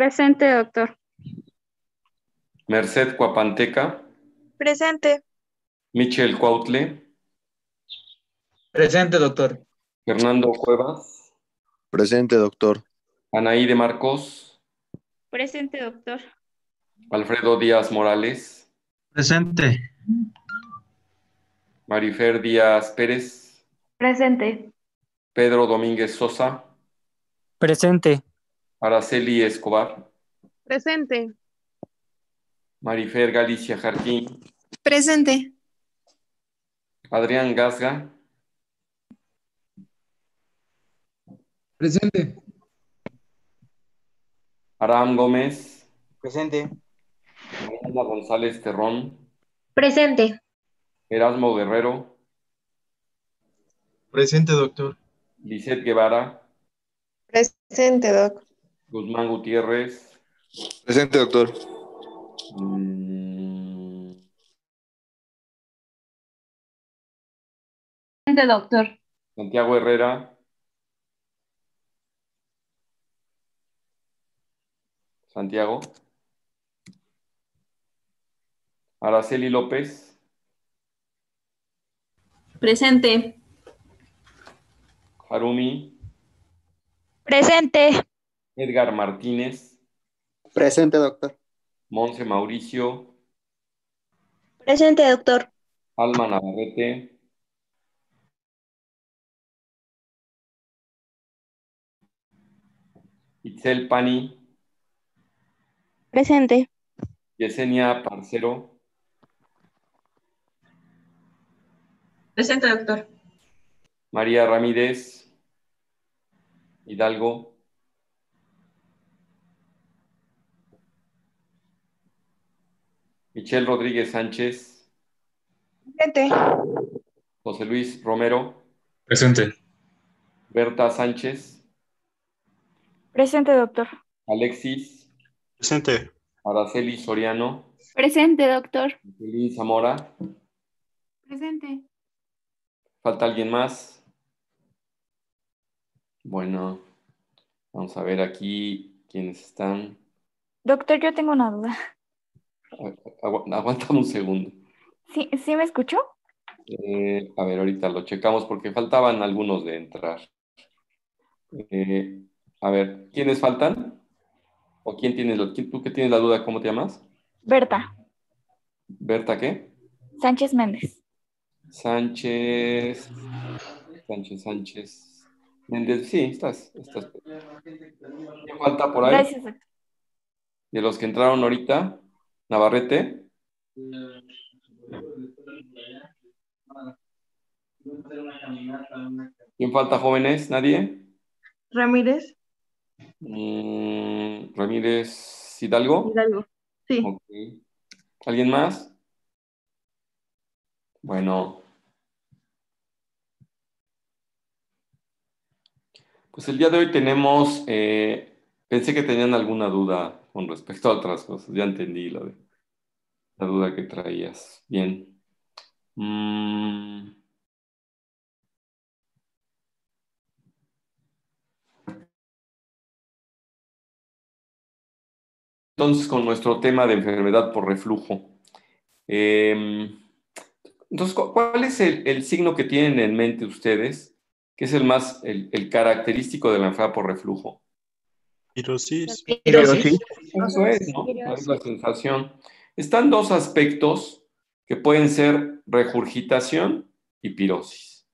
Presente, doctor. Merced Cuapanteca, Presente. Michel Cuautle, Presente, doctor. Fernando Cuevas, Presente, doctor. Anaí de Marcos, Presente, doctor. Alfredo Díaz Morales, Presente. Marifer Díaz Pérez, Presente. Pedro Domínguez Sosa, Presente. Araceli Escobar, Presente. Marifer Galicia Jarquín, Presente. Adrián Gasga, Presente. Aram Gómez, Presente. Mariana González Terrón, Presente. Erasmo Guerrero, Presente, doctor. Lisette Guevara, Presente, doc. Guzmán Gutiérrez, Presente, doctor. Presente, doctor. Santiago Herrera, Santiago, Araceli López, Presente. Harumi, Presente. Edgar Martínez, Presente, doctor. Monse Mauricio, Presente, doctor. Alma Navarrete, Itzel Pani, Presente. Yesenia Parcero, Presente, doctor. María Ramírez, Hidalgo, Michelle Rodríguez Sánchez, Presente. José Luis Romero, Presente. Berta Sánchez, Presente, doctor. Alexis, Presente. Araceli Soriano, Presente, doctor. Jacqueline Zamora. Presente. ¿Falta alguien más? Bueno, vamos a ver aquí quiénes están. Doctor, yo tengo una duda. Aguántame un segundo. ¿Sí me escuchó? A ver, ahorita lo checamos porque faltaban algunos de entrar. A ver, ¿quiénes faltan? ¿O quién tiene tú que tienes la duda, cómo te llamas? Berta. ¿Berta qué? Sánchez Méndez. Sánchez Méndez, sí, estás. ¿Quién falta por ahí? Gracias, doctor. De los que entraron ahorita, Navarrete. ¿Quién falta, jóvenes? ¿Nadie? Ramírez. Ramírez Hidalgo. Hidalgo. Sí. Ok. ¿Alguien más? Bueno, pues el día de hoy tenemos, pensé que tenían alguna duda con respecto a otras cosas, ya entendí la duda que traías. Bien. Entonces, con nuestro tema de enfermedad por reflujo. Entonces, ¿cuál es el signo que tienen en mente ustedes, que es el característico de la enfermedad por reflujo? Pirosis. Pirosis. Eso es, ¿no? Es la sensación. Están dos aspectos que pueden ser regurgitación y pirosis.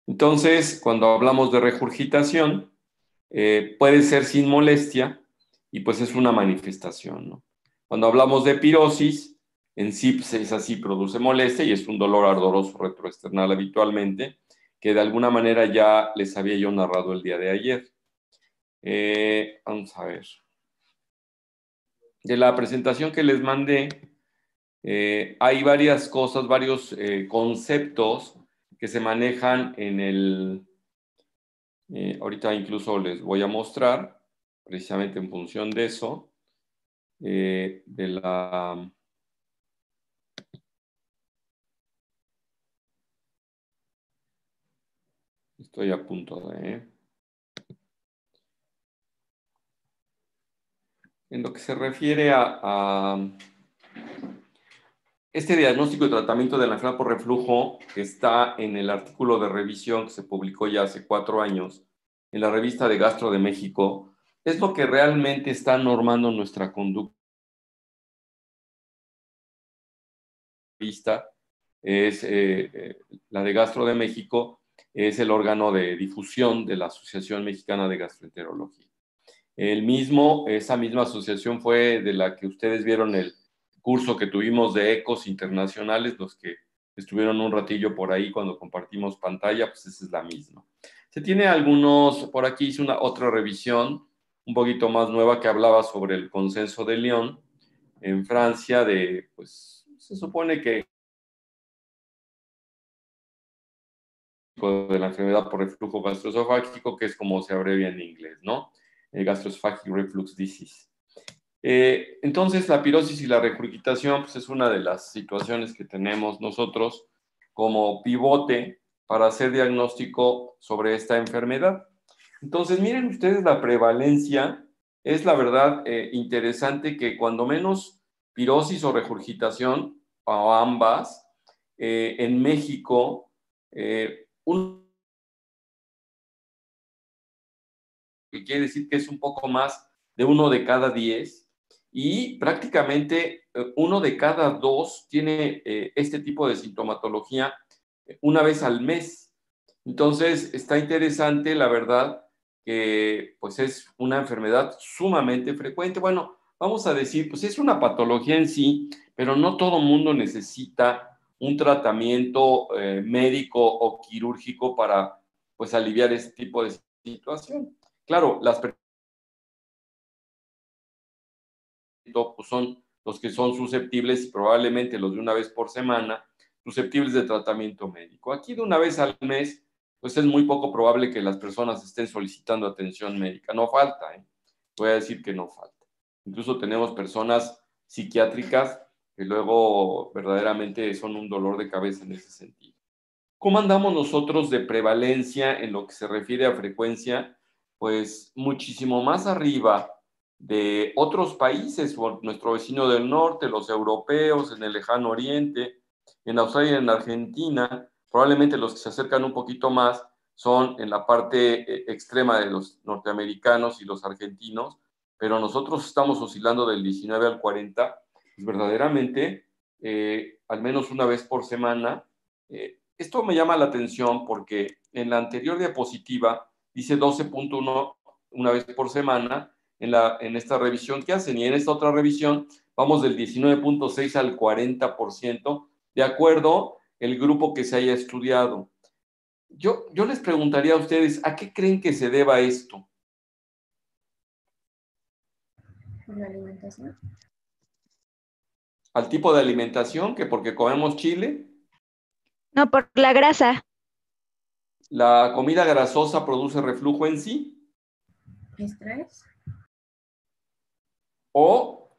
Entonces, cuando hablamos de regurgitación, puede ser sin molestia y pues es una manifestación, ¿no? Cuando hablamos de pirosis, en sí pues, es así, produce molestia y es un dolor ardoroso retroesternal habitualmente, que de alguna manera ya les había yo narrado el día de ayer. Vamos a ver. De la presentación que les mandé, hay varias cosas, varios conceptos que se manejan en ahorita incluso les voy a mostrar, precisamente en función de eso, estoy a punto de... en lo que se refiere a este diagnóstico y tratamiento de la enfermedad por reflujo, que está en el artículo de revisión que se publicó ya hace 4 años en la revista de Gastro de México, es lo que realmente está normando nuestra conducta. Es la de Gastro de México, es el órgano de difusión de la Asociación Mexicana de Gastroenterología. Esa misma asociación fue de la que ustedes vieron el curso que tuvimos de ecos internacionales, los que estuvieron un ratillo por ahí cuando compartimos pantalla, pues esa es la misma. Se tiene por aquí hice otra revisión un poquito más nueva que hablaba sobre el consenso de Lyon en Francia pues se supone que de la enfermedad por reflujo gastroesofágico, que es como se abrevia en inglés, ¿no? Gastroesophageal Reflux Disease. Entonces, la pirosis y la regurgitación pues, es una de las situaciones que tenemos nosotros como pivote para hacer diagnóstico sobre esta enfermedad. Entonces, miren ustedes la prevalencia. Es la verdad interesante que cuando menos pirosis o regurgitación, o ambas, en México, que quiere decir que es un poco más de 1 de cada 10, y prácticamente 1 de cada 2 tiene este tipo de sintomatología una vez al mes. Entonces, está interesante, la verdad, que pues es una enfermedad sumamente frecuente. Bueno, vamos a decir, pues es una patología en sí, pero no todo mundo necesita un tratamiento médico o quirúrgico para pues aliviar este tipo de situación. Claro, las personas pues son los que son susceptibles y probablemente los de una vez por semana, susceptibles de tratamiento médico. Aquí de una vez al mes, pues es muy poco probable que las personas estén solicitando atención médica. No falta, voy a decir que no falta. Incluso tenemos personas psiquiátricas que luego verdaderamente son un dolor de cabeza en ese sentido. ¿Cómo andamos nosotros de prevalencia en lo que se refiere a frecuencia? Pues muchísimo más arriba de otros países, nuestro vecino del norte, los europeos, en el lejano oriente, en Australia y en Argentina. Probablemente los que se acercan un poquito más son en la parte extrema de los norteamericanos y los argentinos, pero nosotros estamos oscilando del 19 al 40, pues verdaderamente, al menos una vez por semana. Esto me llama la atención porque en la anterior diapositiva dice 12.1 una vez por semana en esta revisión que hacen, y en esta otra revisión vamos del 19.6 al 40%, de acuerdo el grupo que se haya estudiado. Yo les preguntaría a ustedes, ¿a qué creen que se deba esto? La alimentación. ¿Al tipo de alimentación? ¿Que porque comemos chile? No, por la grasa. ¿La comida grasosa produce reflujo en sí? Estrés. ¿O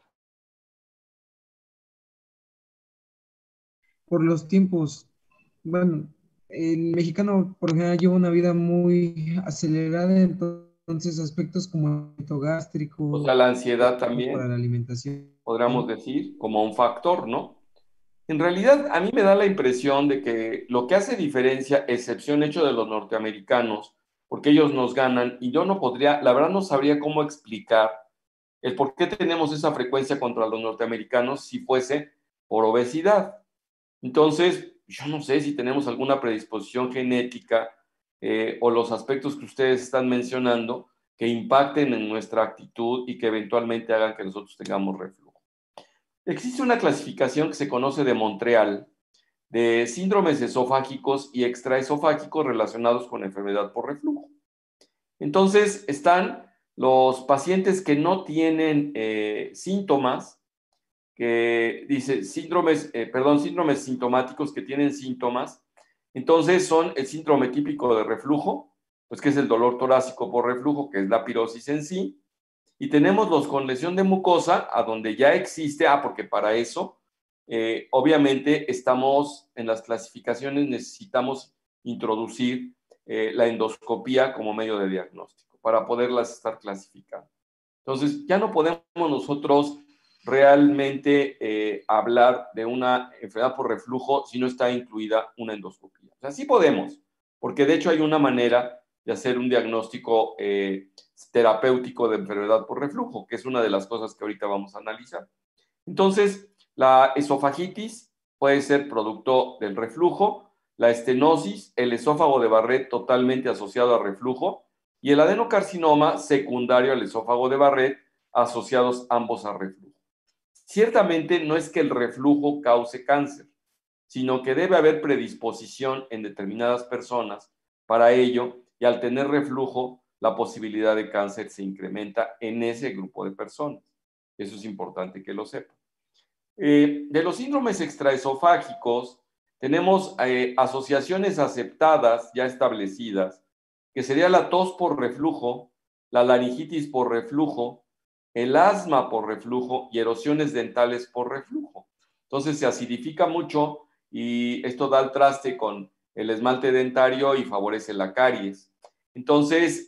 por los tiempos? Bueno, el mexicano por lo general lleva una vida muy acelerada, entonces aspectos como el gástrico, o sea, la ansiedad para también, la alimentación. podríamos decir, como un factor, ¿no? En realidad, a mí me da la impresión de que lo que hace diferencia, excepción hecho de los norteamericanos, porque ellos nos ganan, y yo no podría, la verdad no sabría cómo explicar el por qué tenemos esa frecuencia contra los norteamericanos si fuese por obesidad. Entonces, yo no sé si tenemos alguna predisposición genética o los aspectos que ustedes están mencionando que impacten en nuestra actitud y que eventualmente hagan que nosotros tengamos reflujo. Existe una clasificación que se conoce de Montreal de síndromes esofágicos y extraesofágicos relacionados con enfermedad por reflujo. Entonces, están los pacientes que no tienen síntomas, que dice síndromes sintomáticos que tienen síntomas. Entonces, son el síndrome típico de reflujo, pues que es el dolor torácico por reflujo, que es la pirosis en sí. Y tenemos los con lesión de mucosa, a donde ya existe, porque para eso, obviamente, estamos en las clasificaciones, necesitamos introducir la endoscopía como medio de diagnóstico para poderlas estar clasificando. Entonces, ya no podemos nosotros realmente hablar de una enfermedad por reflujo si no está incluida una endoscopía. O sea, sí podemos, porque de hecho hay una manera de hacer un diagnóstico terapéutico de enfermedad por reflujo, que es una de las cosas que ahorita vamos a analizar. Entonces, la esofagitis puede ser producto del reflujo, la estenosis, el esófago de Barrett totalmente asociado a reflujo y el adenocarcinoma secundario al esófago de Barrett asociados ambos a reflujo. Ciertamente no es que el reflujo cause cáncer, sino que debe haber predisposición en determinadas personas para ello y al tener reflujo la posibilidad de cáncer se incrementa en ese grupo de personas. Eso es importante que lo sepan. De los síndromes extraesofágicos, tenemos asociaciones aceptadas, ya establecidas, que sería la tos por reflujo, la laringitis por reflujo, el asma por reflujo y erosiones dentales por reflujo. Entonces se acidifica mucho y esto da el traste con el esmalte dentario y favorece la caries. Entonces,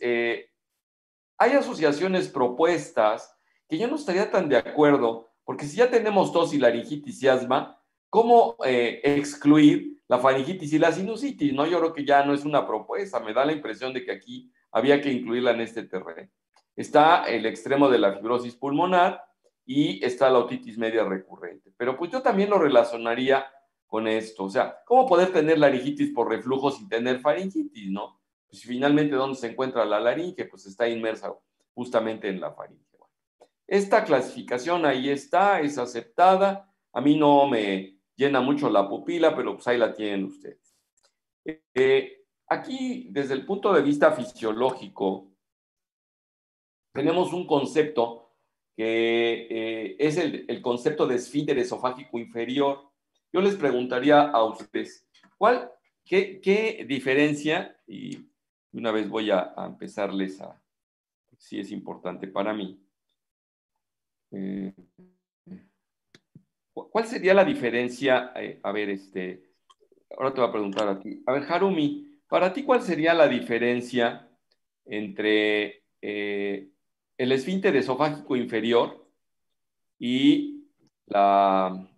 hay asociaciones propuestas que yo no estaría tan de acuerdo, porque si ya tenemos tos y laringitis y asma, ¿cómo excluir la faringitis y la sinusitis? ¿No? Yo creo que ya no es una propuesta, me da la impresión de que aquí había que incluirla en este terreno. Está el extremo de la fibrosis pulmonar y está la otitis media recurrente. Pero pues yo también lo relacionaría con esto. O sea, ¿cómo poder tener laringitis por reflujo sin tener faringitis, no? Pues finalmente, ¿dónde se encuentra la laringe? Pues está inmersa justamente en la faringe. Bueno, esta clasificación ahí está, es aceptada. A mí no me llena mucho la pupila, pero pues ahí la tienen ustedes. Aquí, desde el punto de vista fisiológico, tenemos un concepto que es el concepto de esfínter esofágico inferior. Yo les preguntaría a ustedes, qué diferencia, y una vez voy a empezarles a, si es importante para mí, ¿cuál sería la diferencia? A ver, ahora te voy a preguntar a ti. A ver, Harumi, para ti, ¿cuál sería la diferencia entre el esfínter esofágico inferior y la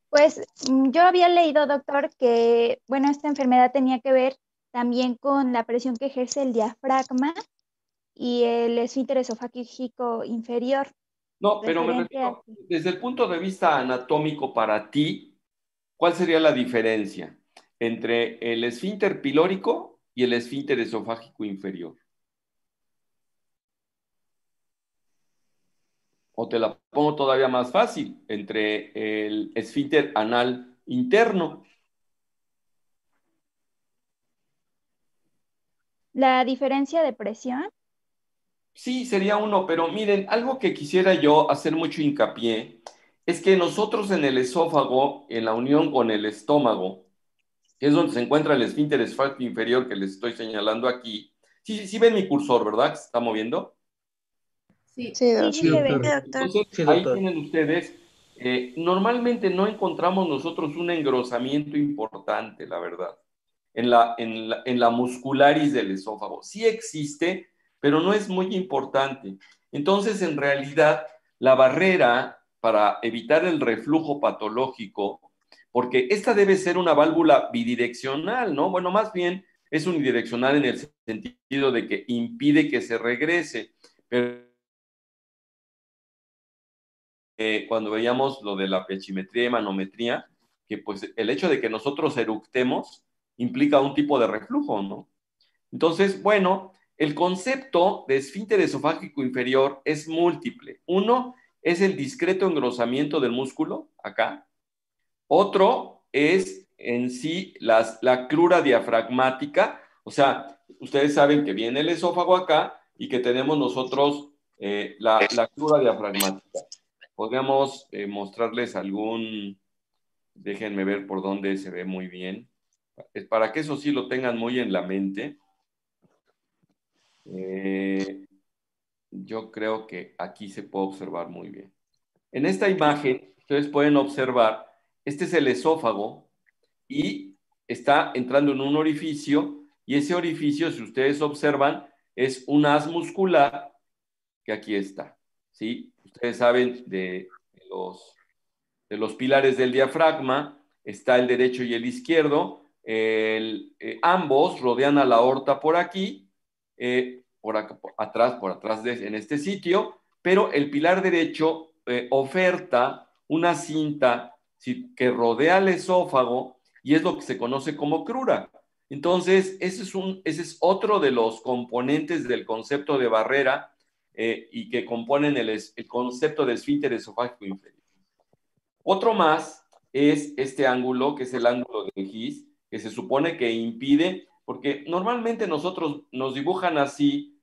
Pues yo había leído, doctor, que, bueno, esta enfermedad tenía que ver también con la presión que ejerce el diafragma y el esfínter esofágico inferior, No, pero me referente a... refiero, desde el punto de vista anatómico para ti, ¿cuál sería la diferencia entre el esfínter pilórico y el esfínter esofágico inferior? O te la pongo todavía más fácil, entre el esfínter anal interno. La diferencia de presión. Sí, sería uno, pero miren, algo que quisiera yo hacer mucho hincapié es que nosotros en el esófago, en la unión con el estómago, que es donde se encuentra el esfínter esofágico inferior que les estoy señalando aquí. Sí ven mi cursor, ¿verdad? ¿Que se está moviendo? Sí. Sí, sí se ve. Entonces, Sí, ahí doctor. tienen ustedes, normalmente no encontramos nosotros un engrosamiento importante, la verdad, en la muscularis del esófago. Sí existe, pero no es muy importante. Entonces, en realidad, la barrera para evitar el reflujo patológico, porque esta debe ser una válvula bidireccional, ¿no? Bueno, más bien es unidireccional en el sentido de que impide que se regrese, pero cuando veíamos lo de la pechimetría y manometría, que pues el hecho de que nosotros eructemos implica un tipo de reflujo, ¿no? Entonces, bueno, el concepto de esfínter esofágico inferior es múltiple. Uno es el discreto engrosamiento del músculo, acá. Otro es en sí la crura diafragmática, o sea, ustedes saben que viene el esófago acá y que tenemos nosotros la crura diafragmática. Podríamos mostrarles déjenme ver por dónde se ve muy bien, es para que eso sí lo tengan muy en la mente. Yo creo que aquí se puede observar muy bien. En esta imagen ustedes pueden observar, este es el esófago y está entrando en un orificio, y ese orificio, si ustedes observan, es un haz muscular que aquí está, ¿sí? Ustedes saben de los pilares del diafragma, está el derecho y el izquierdo, ambos rodean a la aorta por aquí, por atrás en este sitio, pero el pilar derecho oferta una cinta que rodea el esófago y es lo que se conoce como crura. Entonces, ese es otro de los componentes del concepto de barrera y que componen el concepto de esfínter esofágico inferior. Otro más es este ángulo, que es el ángulo de His, que se supone que impide, porque normalmente nosotros nos dibujan así,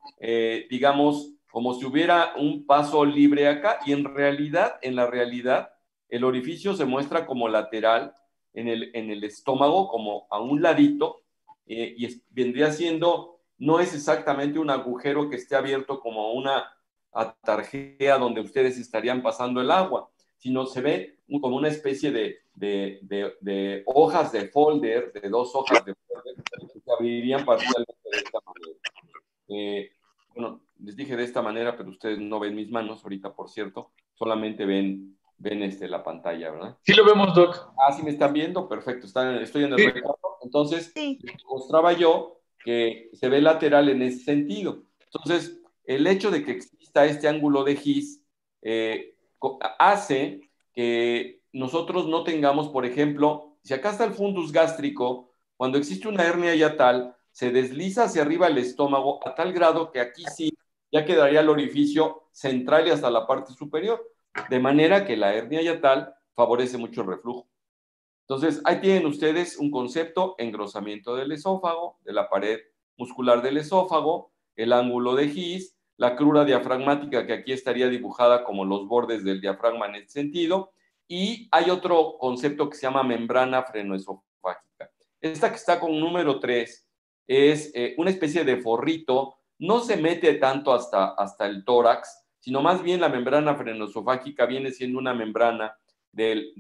digamos, como si hubiera un paso libre acá, y en la realidad, el orificio se muestra como lateral en el estómago, como a un ladito, y vendría siendo, no es exactamente un agujero que esté abierto como una atarjea donde ustedes estarían pasando el agua, sino se ve como una especie de hojas de folder, de 2 hojas de folder, que se abrirían parcialmente de esta manera. Bueno, les dije de esta manera, pero ustedes no ven mis manos ahorita, por cierto, solamente ven la pantalla, ¿verdad? Sí lo vemos, Doc. Ah, sí me están viendo, perfecto, estoy en el recuadro. Entonces, Sí. mostraba yo que se ve lateral en ese sentido. Entonces, el hecho de que exista este ángulo de His hace que nosotros no tengamos, por ejemplo, si acá está el fundus gástrico, cuando existe una hernia yatal, se desliza hacia arriba el estómago a tal grado que aquí sí ya quedaría el orificio central y hasta la parte superior, de manera que la hernia yatal favorece mucho el reflujo. Entonces, ahí tienen ustedes un concepto: engrosamiento del esófago, de la pared muscular del esófago, el ángulo de His, la crura diafragmática, que aquí estaría dibujada como los bordes del diafragma en este sentido, y hay otro concepto que se llama membrana frenoesofágica. Esta que está con número 3 es una especie de forrito, no se mete tanto hasta el tórax, sino más bien la membrana frenoesofágica viene siendo una membrana de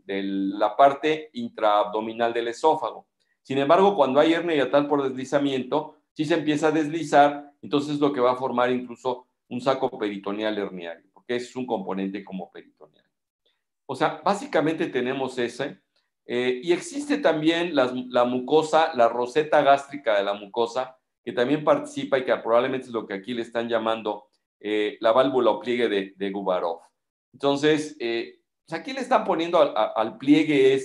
la parte intraabdominal del esófago. Sin embargo, cuando hay hernia yatal por deslizamiento, sí se empieza a deslizar, entonces lo que va a formar incluso un saco peritoneal herniario, porque es un componente como peritoneal. O sea, básicamente tenemos ese. Y existe también la mucosa, la roseta gástrica de la mucosa, que también participa y que probablemente es lo que aquí le están llamando la válvula o pliegue de Gubarov. Entonces, pues aquí le están poniendo al pliegue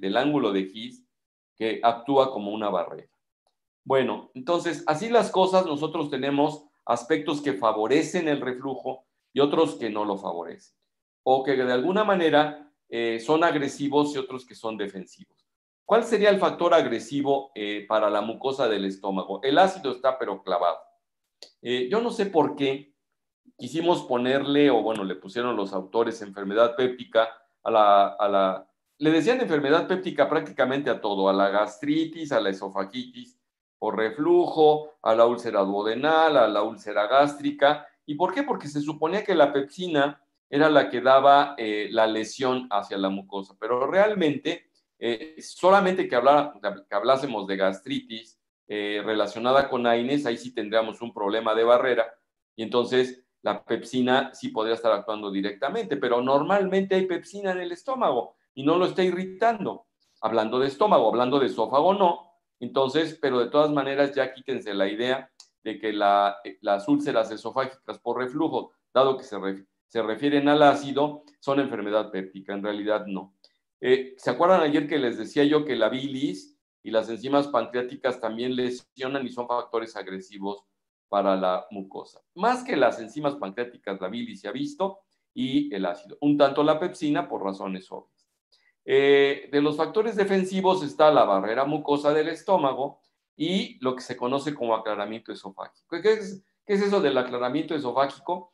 del ángulo de His, que actúa como una barrera. Bueno, entonces, así las cosas, nosotros tenemos aspectos que favorecen el reflujo y otros que no lo favorecen, o que de alguna manera son agresivos y otros que son defensivos. ¿Cuál sería el factor agresivo para la mucosa del estómago? El ácido está pero clavado. Yo no sé por qué quisimos ponerle, o bueno, le pusieron los autores enfermedad péptica le decían enfermedad péptica prácticamente a todo, a la gastritis, a la esofagitis por reflujo, a la úlcera duodenal, a la úlcera gástrica. ¿Y por qué? Porque se suponía que la pepsina era la que daba la lesión hacia la mucosa, pero realmente solamente que hablásemos de gastritis relacionada con AINES, ahí sí tendríamos un problema de barrera, y entonces la pepsina sí podría estar actuando directamente, pero normalmente hay pepsina en el estómago y no lo está irritando. Hablando de estómago, hablando de esófago, no. Entonces, pero de todas maneras, ya quítense la idea de que las úlceras esofágicas por reflujo, dado que se refieren al ácido, son enfermedad péptica. En realidad, no. ¿Se acuerdan ayer que les decía yo que la bilis y las enzimas pancreáticas también lesionan y son factores agresivos para la mucosa? Más que las enzimas pancreáticas, la bilis se ha visto, y el ácido. Un tanto la pepsina por razones obvias. De los factores defensivos está la barrera mucosa del estómago y lo que se conoce como aclaramiento esofágico. ¿Qué es eso del aclaramiento esofágico?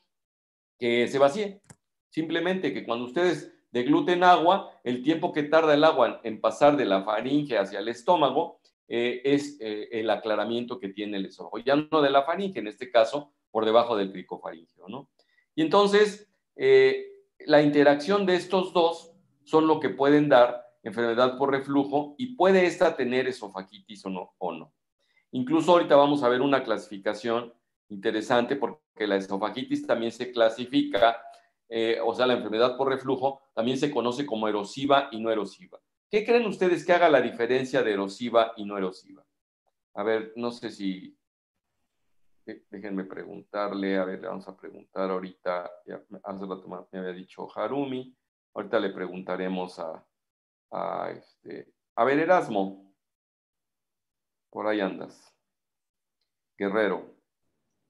Que se vacíe. Simplemente que cuando ustedes degluten agua, el tiempo que tarda el agua en pasar de la faringe hacia el estómago es el aclaramiento que tiene el esófago. Ya no de la faringe, en este caso, por debajo del cricofaringeo, ¿no? Y entonces, la interacción de estos dos son lo que pueden dar enfermedad por reflujo y puede esta tener esofagitis o no. Incluso ahorita vamos a ver una clasificación interesante porque la esofagitis también se clasifica, o sea, la enfermedad por reflujo también se conoce como erosiva y no erosiva. ¿Qué creen ustedes que haga la diferencia de erosiva y no erosiva? A ver, no sé si... Déjenme preguntarle, a ver, le vamos a preguntar ahorita, ya, hace rato me había dicho Harumi, ahorita le preguntaremos a ver, Erasmo, por ahí andas. Guerrero.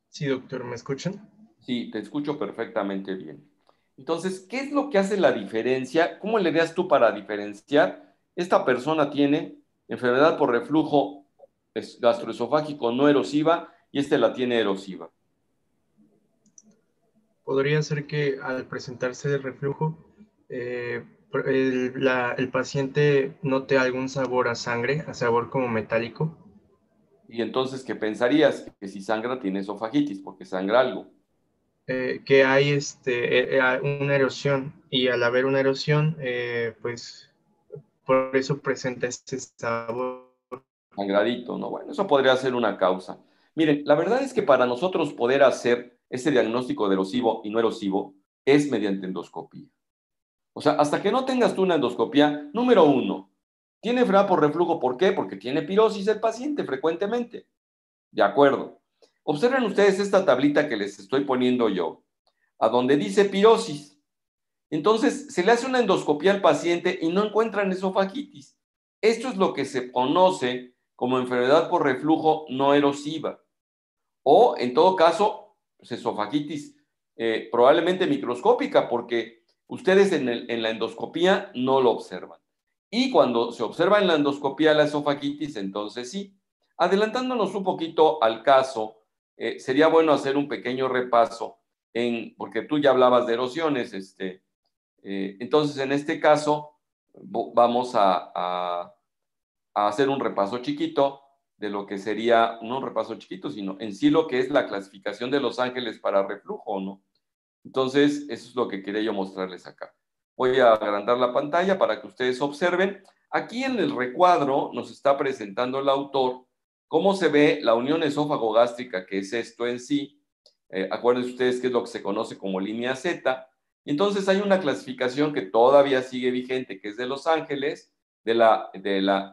Sí, doctor, ¿me escuchan? Sí, te escucho perfectamente bien. Entonces, ¿qué es lo que hace la diferencia? ¿Cómo le das tú para diferenciar? Esta persona tiene enfermedad por reflujo gastroesofágico no erosiva y la tiene erosiva. Podría ser que al presentarse el reflujo, el paciente note algún sabor a sangre, a sabor como metálico. Y entonces, ¿qué pensarías? Que si sangra tiene esofagitis, porque sangra algo. Que hay una erosión, y al haber una erosión, pues por eso presenta ese sabor. Sangradito, ¿no? Bueno, eso podría ser una causa. Miren, la verdad es que para nosotros poder hacer ese diagnóstico de erosivo y no erosivo es mediante endoscopía. O sea, hasta que no tengas tú una endoscopía, número uno, tiene enfermedad por reflujo, ¿por qué? Porque tiene pirosis el paciente frecuentemente. De acuerdo. Observen ustedes esta tablita que les estoy poniendo yo, a donde dice pirosis. Entonces, se le hace una endoscopía al paciente y no encuentran esofagitis. Esto es lo que se conoce como enfermedad por reflujo no erosiva. O, en todo caso, pues, esofagitis probablemente microscópica, porque ustedes en la endoscopía no lo observan. Y cuando se observa en la endoscopía la esofagitis, entonces sí. Adelantándonos un poquito al caso, sería bueno hacer un pequeño repaso, porque tú ya hablabas de erosiones. Entonces, en este caso, vamos a hacer un repaso chiquito de lo que sería, no un repaso chiquito, sino en sí lo que es la clasificación de Los Ángeles para reflujo, ¿no? Entonces, eso es lo que quería yo mostrarles acá. Voy a agrandar la pantalla para que ustedes observen. Aquí en el recuadro nos está presentando el autor cómo se ve la unión esófago-gástrica, que es esto en sí. Acuérdense ustedes que es lo que se conoce como línea Z. Entonces, hay una clasificación que todavía sigue vigente, que es de Los Ángeles, de la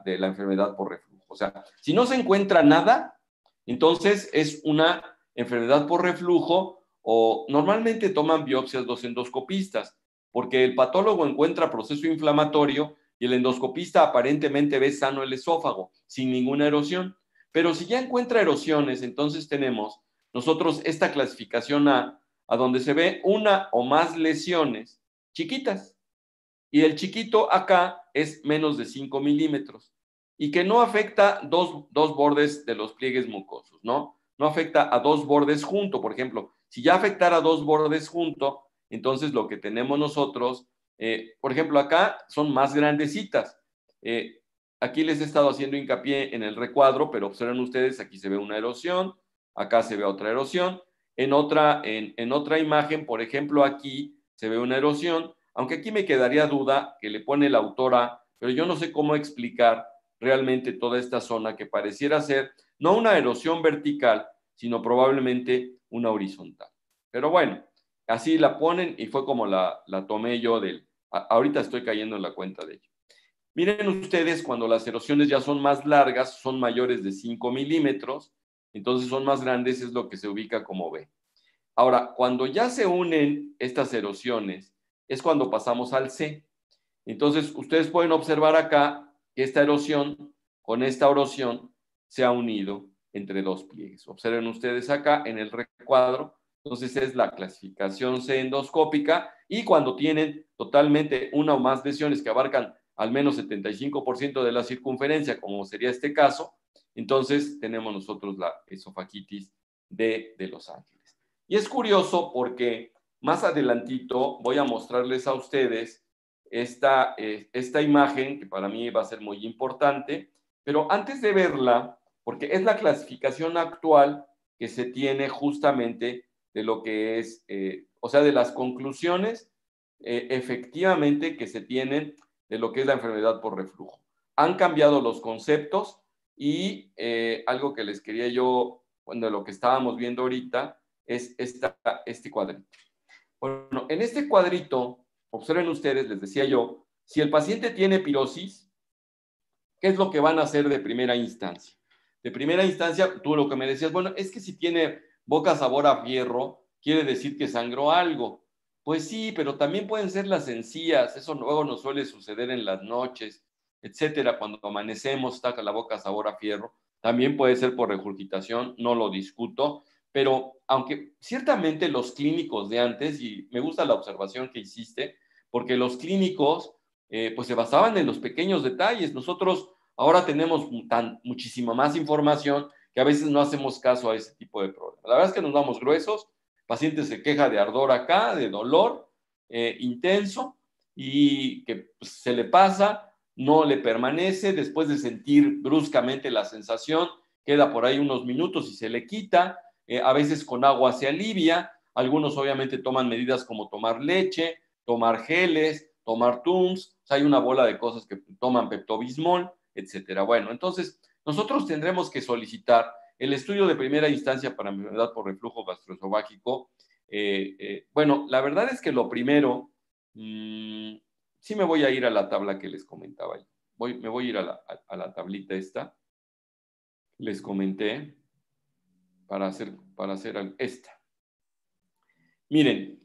enfermedad por reflujo. O sea, si no se encuentra nada, entonces es una enfermedad por reflujo, o normalmente toman biopsias los endoscopistas, porque el patólogo encuentra proceso inflamatorio y el endoscopista aparentemente ve sano el esófago, sin ninguna erosión. Pero si ya encuentra erosiones, entonces tenemos nosotros esta clasificación a donde se ve una o más lesiones chiquitas. Y el chiquito acá es menos de 5 milímetros y que no afecta dos bordes de los pliegues mucosos, ¿no? No afecta a dos bordes junto. Por ejemplo, si ya afectara dos bordes junto, entonces lo que tenemos nosotros, por ejemplo, acá son más grandecitas. Aquí les he estado haciendo hincapié en el recuadro, pero observen ustedes, aquí se ve una erosión, acá se ve otra erosión. En otra imagen, por ejemplo, aquí se ve una erosión, aunque aquí me quedaría duda que le pone la autora, pero yo no sé cómo explicar realmente toda esta zona que pareciera ser no una erosión vertical, sino probablemente una horizontal. Pero bueno, así la ponen y fue como la tomé yo ahorita estoy cayendo en la cuenta de ello. Miren ustedes, cuando las erosiones ya son más largas, son mayores de 5 milímetros, entonces son más grandes, es lo que se ubica como B. Ahora, cuando ya se unen estas erosiones, es cuando pasamos al C. Entonces, ustedes pueden observar acá que esta erosión con esta erosión se ha unido entre dos pliegues. Observen ustedes acá en el recuadro. Entonces, es la clasificación C endoscópica y cuando tienen totalmente una o más lesiones que abarcan al menos 75% de la circunferencia, como sería este caso, entonces tenemos nosotros la esofagitis de Los Ángeles. Y es curioso porque más adelantito voy a mostrarles a ustedes esta imagen, que para mí va a ser muy importante, pero antes de verla, porque es la clasificación actual que se tiene justamente de lo que es, o sea, de las conclusiones efectivamente que se tienen de lo que es la enfermedad por reflujo. Han cambiado los conceptos y algo que les quería yo, bueno, de lo que estábamos viendo ahorita, es este cuadrito. Bueno, en este cuadrito, observen ustedes, les decía yo, si el paciente tiene pirosis, ¿qué es lo que van a hacer de primera instancia? De primera instancia, tú lo que me decías, bueno, es que si tiene boca sabor a fierro, quiere decir que sangró algo. Pues sí, pero también pueden ser las encías, eso luego nos suele suceder en las noches, etcétera, cuando amanecemos, está con la boca sabor a fierro. También puede ser por regurgitación, no lo discuto, pero aunque ciertamente los clínicos de antes, y me gusta la observación que hiciste, porque los clínicos pues se basaban en los pequeños detalles. Nosotros ahora tenemos muchísima más información que a veces no hacemos caso a ese tipo de problemas. La verdad es que nos vamos gruesos, el paciente se queja de ardor acá, de dolor intenso, y que pues, se le pasa, no le permanece, después de sentir bruscamente la sensación, queda por ahí unos minutos y se le quita, a veces con agua se alivia, algunos obviamente toman medidas como tomar leche, tomar geles, tomar Tums, o sea, hay una bola de cosas que toman Pepto-Bismol, etcétera. Bueno, entonces nosotros tendremos que solicitar el estudio de primera instancia para enfermedad por reflujo gastroesofágico. Bueno, la verdad es que lo primero, sí me voy a ir a la tabla que les comentaba yo. Me voy a ir a la tablita esta. Les comenté para hacer esta. Miren,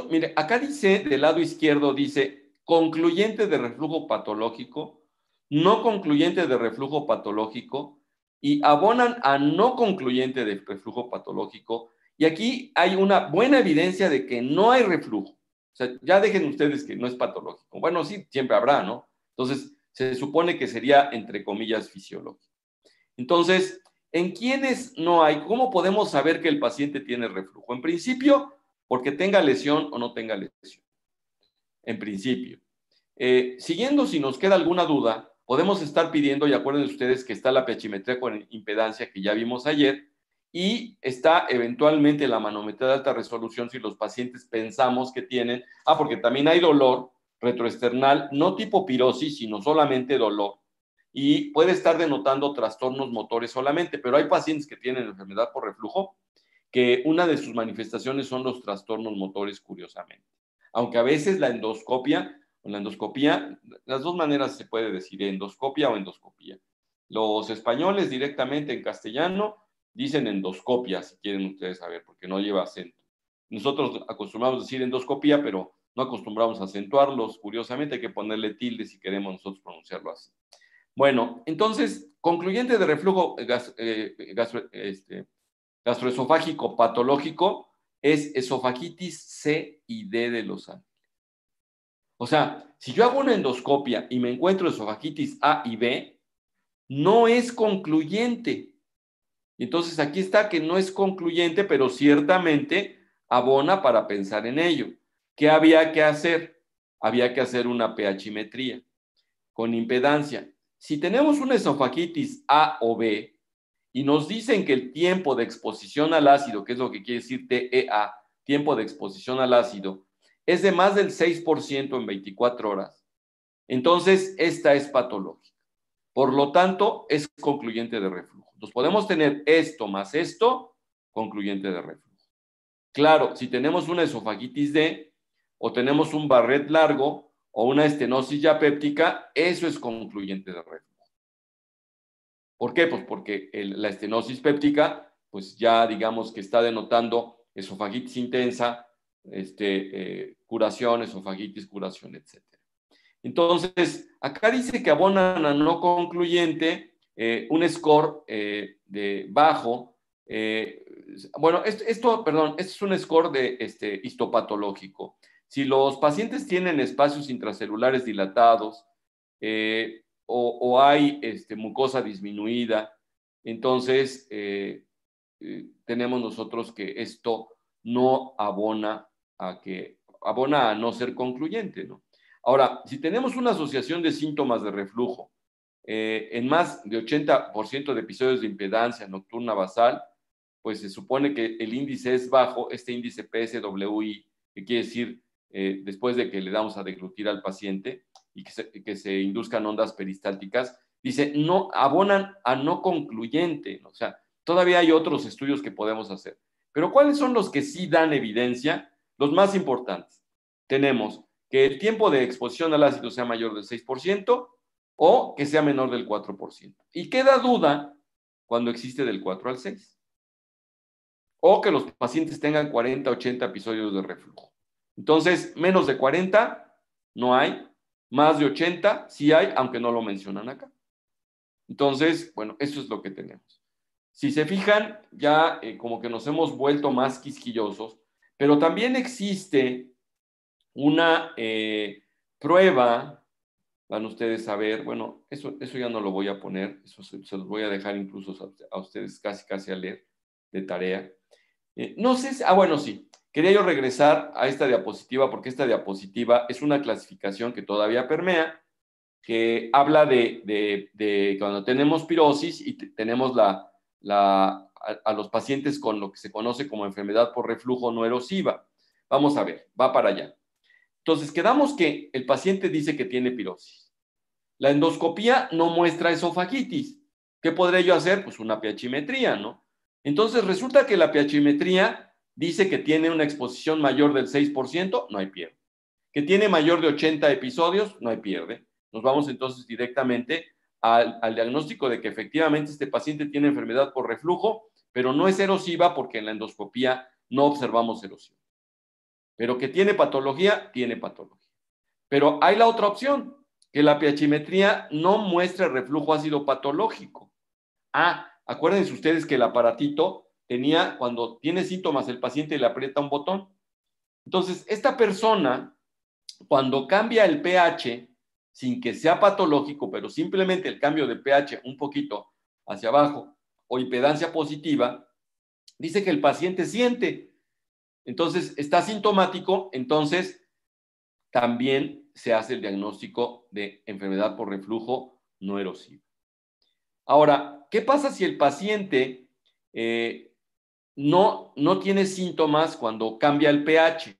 mire, acá dice, del lado izquierdo, dice concluyente de reflujo patológico, no concluyente de reflujo patológico, y abonan a no concluyente de reflujo patológico, y aquí hay una buena evidencia de que no hay reflujo. O sea, ya dejen ustedes que no es patológico. Bueno, sí, siempre habrá, ¿no? Entonces, se supone que sería, entre comillas, fisiológico. Entonces, ¿en quiénes no hay? ¿Cómo podemos saber que el paciente tiene reflujo? En principio, porque tenga lesión o no tenga lesión. En principio. Siguiendo, si nos queda alguna duda, podemos estar pidiendo, y acuérdense ustedes que está la pH-metría con impedancia que ya vimos ayer, y está eventualmente la manometría de alta resolución si los pacientes pensamos que tienen, porque también hay dolor retroesternal, no tipo pirosis, sino solamente dolor, y puede estar denotando trastornos motores solamente, pero hay pacientes que tienen enfermedad por reflujo que una de sus manifestaciones son los trastornos motores, curiosamente. Aunque a veces la endoscopia, las dos maneras se puede decir, endoscopia o endoscopía. Los españoles directamente en castellano dicen endoscopia, si quieren ustedes saber, porque no lleva acento. Nosotros acostumbramos a decir endoscopía, pero no acostumbramos a acentuarlos. Curiosamente hay que ponerle tilde si queremos nosotros pronunciarlo así. Bueno, entonces, concluyente de reflujo gastroesofágico patológico es esofagitis C y D de Los Ángeles. O sea, si yo hago una endoscopia y me encuentro esofagitis A y B, no es concluyente. Entonces aquí está que no es concluyente, pero ciertamente abona para pensar en ello. ¿Qué había que hacer? Había que hacer una pH-metría con impedancia. Si tenemos una esofagitis A o B y nos dicen que el tiempo de exposición al ácido, que es lo que quiere decir TEA, tiempo de exposición al ácido, es de más del 6% en 24 horas, entonces esta es patológica. Por lo tanto, es concluyente de reflujo. Entonces podemos tener esto más esto, concluyente de reflujo. Claro, si tenemos una esofagitis D o tenemos un Barrett largo o una estenosis ya péptica, eso es concluyente de reflujo. ¿Por qué? Pues porque la estenosis péptica, pues ya digamos que está denotando esofagitis intensa, curación, esofagitis, curación, etc. Entonces, acá dice que abonan a no concluyente un score de bajo. Bueno, esto es un score de histopatológico. Si los pacientes tienen espacios intracelulares dilatados o hay mucosa disminuida, entonces tenemos nosotros que esto no abona a no ser concluyente, ¿no? Ahora, si tenemos una asociación de síntomas de reflujo en más de 80% de episodios de impedancia nocturna basal, pues se supone que el índice es bajo, este índice PSWI, que quiere decir después de que le damos a deglutir al paciente y que se induzcan ondas peristálticas, dice, no, abonan a no concluyente. O sea, todavía hay otros estudios que podemos hacer. Pero ¿cuáles son los que sí dan evidencia? Los más importantes. Tenemos que el tiempo de exposición al ácido sea mayor del 6% o que sea menor del 4%. Y queda duda cuando existe del 4 al 6. O que los pacientes tengan 40, 80 episodios de reflujo. Entonces, menos de 40 no hay, más de 80 sí hay, aunque no lo mencionan acá. Entonces, bueno, eso es lo que tenemos. Si se fijan, ya como que nos hemos vuelto más quisquillosos, pero también existe una prueba, van ustedes a ver, bueno, eso ya no lo voy a poner, eso se los voy a dejar incluso a ustedes casi a leer de tarea. No sé si, bueno, sí, quería yo regresar a esta diapositiva porque esta diapositiva es una clasificación que todavía permea, que habla de cuando tenemos pirosis y tenemos a los pacientes con lo que se conoce como enfermedad por reflujo no erosiva. Vamos a ver, va para allá. Entonces, quedamos que el paciente dice que tiene pirosis. La endoscopía no muestra esofagitis. ¿Qué podré yo hacer? Pues una pH-metría, ¿no? Entonces, resulta que la pH-metría dice que tiene una exposición mayor del 6%, no hay pierde. Que tiene mayor de 80 episodios, no hay pierde. Nos vamos entonces directamente al diagnóstico de que efectivamente este paciente tiene enfermedad por reflujo, pero no es erosiva porque en la endoscopía no observamos erosión. Pero que tiene patología, tiene patología. Pero hay la otra opción, que la pH-metría no muestra reflujo ácido patológico. Acuérdense ustedes que el aparatito tenía, cuando tiene síntomas, el paciente le aprieta un botón. Entonces, esta persona, cuando cambia el pH, sin que sea patológico, pero simplemente el cambio de pH un poquito hacia abajo o impedancia positiva, dice que el paciente siente. Entonces, está sintomático, entonces también se hace el diagnóstico de enfermedad por reflujo no erosiva. Ahora, ¿qué pasa si el paciente no tiene síntomas cuando cambia el pH?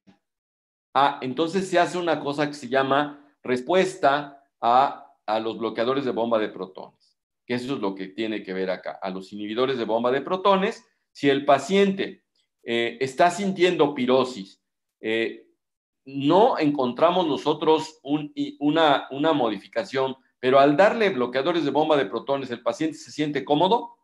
Entonces se hace una cosa que se llama respuesta a los bloqueadores de bomba de protones, que eso es lo que tiene que ver acá, a los inhibidores de bomba de protones. Si el paciente está sintiendo pirosis, no encontramos nosotros una modificación, pero al darle bloqueadores de bomba de protones, el paciente se siente cómodo,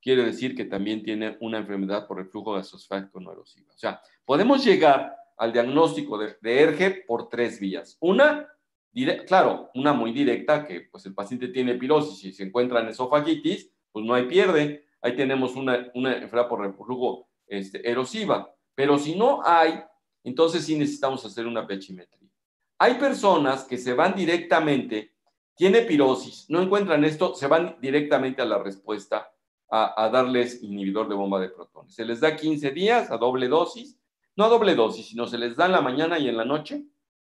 quiere decir que también tiene una enfermedad por reflujo gasosfágico no erosiva. O sea, podemos llegar al diagnóstico de ERGE por 3 vías. Una muy directa, que pues el paciente tiene pirosis y se encuentra en esofagitis, pues no hay pierde. Ahí tenemos una enfermedad por reflujo erosiva. Pero si no hay, entonces sí necesitamos hacer una pH-metría. Hay personas que se van directamente, tiene pirosis, no encuentran esto, se van directamente a la respuesta a darles inhibidor de bomba de protones. Se les da 15 días a doble dosis, no a doble dosis, sino se les da en la mañana y en la noche,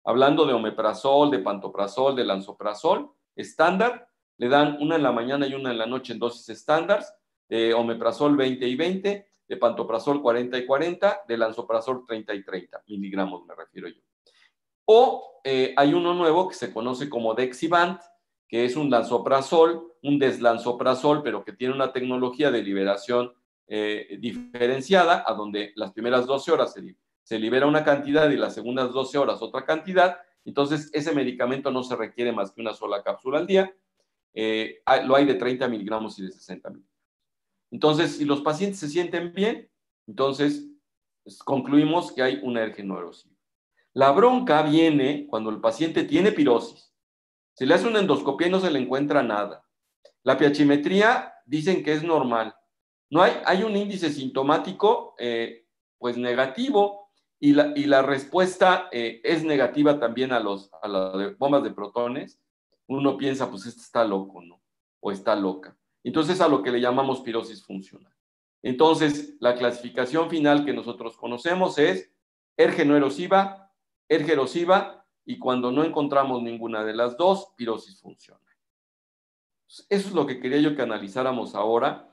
hablando de omeprazol, de pantoprazol, de lansoprazol, estándar, le dan una en la mañana y una en la noche en dosis estándar, de omeprazol 20 y 20, de pantoprazol 40 y 40, de lansoprazol 30 y 30 miligramos, me refiero yo. O hay uno nuevo que se conoce como Dexivant, que es un lansoprazol, un deslanzoprazol, pero que tiene una tecnología de liberación diferenciada, a donde las primeras 12 horas se libera una cantidad y las segundas 12 horas otra cantidad. Entonces, ese medicamento no se requiere más que una sola cápsula al día. Lo hay de 30 miligramos y de 60 miligramos. Entonces, si los pacientes se sienten bien, entonces concluimos que hay una ERGE no erosiva. La bronca viene cuando el paciente tiene pirosis. Se le hace una endoscopia y no se le encuentra nada. La pH-metría dicen que es normal. No hay un índice sintomático pues negativo y la respuesta es negativa también a las bombas de protones. Uno piensa, pues este está loco, ¿no? O está loca. Entonces a lo que le llamamos pirosis funcional. Entonces la clasificación final que nosotros conocemos es ERGE no erosiva, ERGE erosiva, y cuando no encontramos ninguna de las dos, pirosis funcional. Eso es lo que quería yo que analizáramos ahora,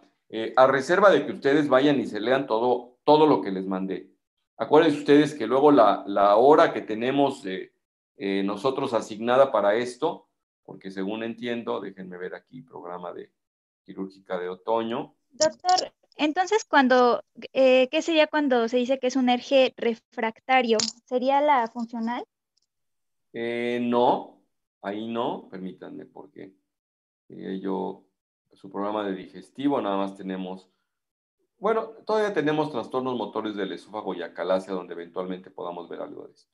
a reserva de que ustedes vayan y se lean todo lo que les mandé. Acuérdense ustedes que luego la hora que tenemos nosotros asignada para esto, porque según entiendo, déjenme ver aquí, programa de quirúrgica de otoño. Doctor, entonces ¿qué sería cuando se dice que es un ERG refractario? ¿Sería la funcional? No, ahí no, permítanme, porque su programa de digestivo nada más tenemos, bueno, todavía tenemos trastornos motores del esófago y acalasia, donde eventualmente podamos ver algo de esto.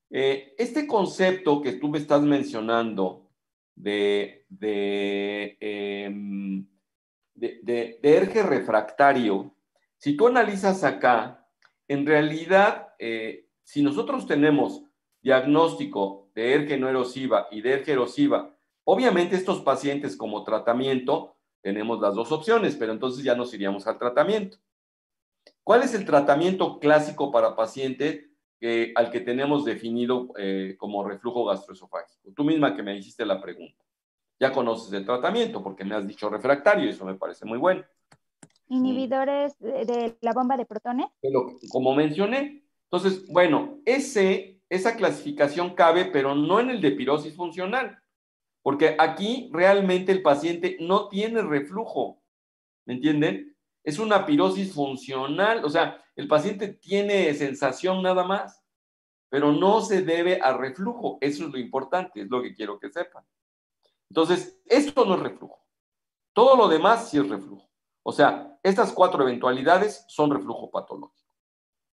Este concepto que tú me estás mencionando de ERG refractario, si tú analizas acá, en realidad, si nosotros tenemos diagnóstico de ERG no erosiva y de ERG erosiva, obviamente estos pacientes como tratamiento tenemos las dos opciones, pero entonces ya nos iríamos al tratamiento. ¿Cuál es el tratamiento clásico para paciente al que tenemos definido como reflujo gastroesofágico? Tú misma que me hiciste la pregunta. Ya conoces el tratamiento porque me has dicho refractario y eso me parece muy bueno. ¿Inhibidores de la bomba de protones? Como mencioné. Entonces, bueno, esa clasificación cabe, pero no en el de pirosis funcional, porque aquí realmente el paciente no tiene reflujo, ¿me entienden? Es una pirosis funcional, o sea, el paciente tiene sensación nada más, pero no se debe a reflujo. Eso es lo importante, es lo que quiero que sepan. Entonces, esto no es reflujo. Todo lo demás sí es reflujo. O sea, estas 4 eventualidades son reflujo patológico.